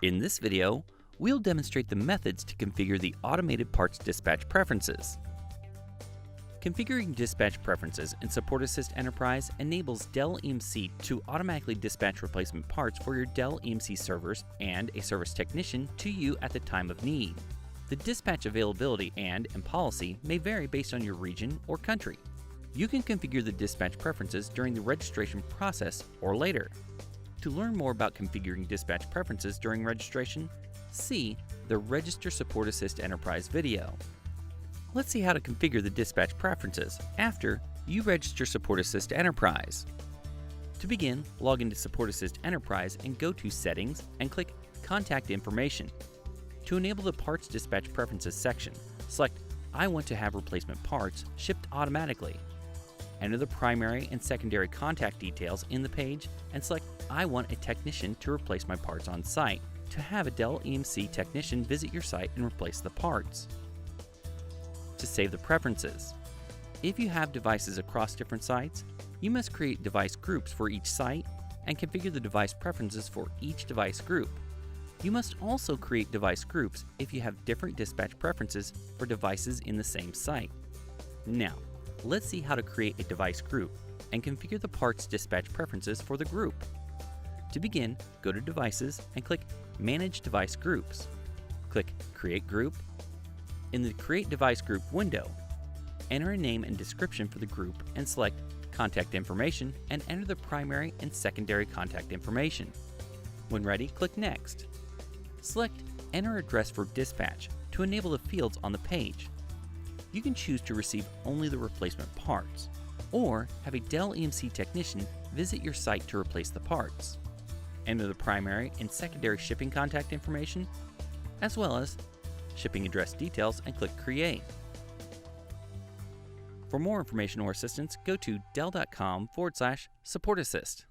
In this video, we'll demonstrate the methods to configure the automated parts dispatch preferences. Configuring dispatch preferences in Support Assist Enterprise enables Dell EMC to automatically dispatch replacement parts for your Dell EMC servers and a service technician to you at the time of need. The dispatch availability and policy may vary based on your region or country. You can configure the dispatch preferences during the registration process or later. To learn more about configuring dispatch preferences during registration, see the Register Support Assist Enterprise video. Let's see how to configure the dispatch preferences after you register Support Assist Enterprise. To begin, log into Support Assist Enterprise and go to Settings and click Contact Information. To enable the Parts Dispatch Preferences section, select I want to have replacement parts shipped automatically. Enter the primary and secondary contact details in the page and select I want a technician to replace my parts on site to have a Dell EMC technician visit your site and replace the parts. To save the preferences, if you have devices across different sites, you must create device groups for each site and configure the device preferences for each device group. You must also create device groups if you have different dispatch preferences for devices in the same site. Now, let's see how to create a device group and configure the parts dispatch preferences for the group. To begin, go to Devices and click Manage Device Groups. Click Create Group. In the Create Device Group window, enter a name and description for the group and select Contact Information and enter the primary and secondary contact information. When ready, click Next. Select Enter Address for Dispatch to enable the fields on the page. You can choose to receive only the replacement parts, or have a Dell EMC technician visit your site to replace the parts. Enter the primary and secondary shipping contact information, as well as shipping address details and click Create. For more information or assistance, go to dell.com/supportassist.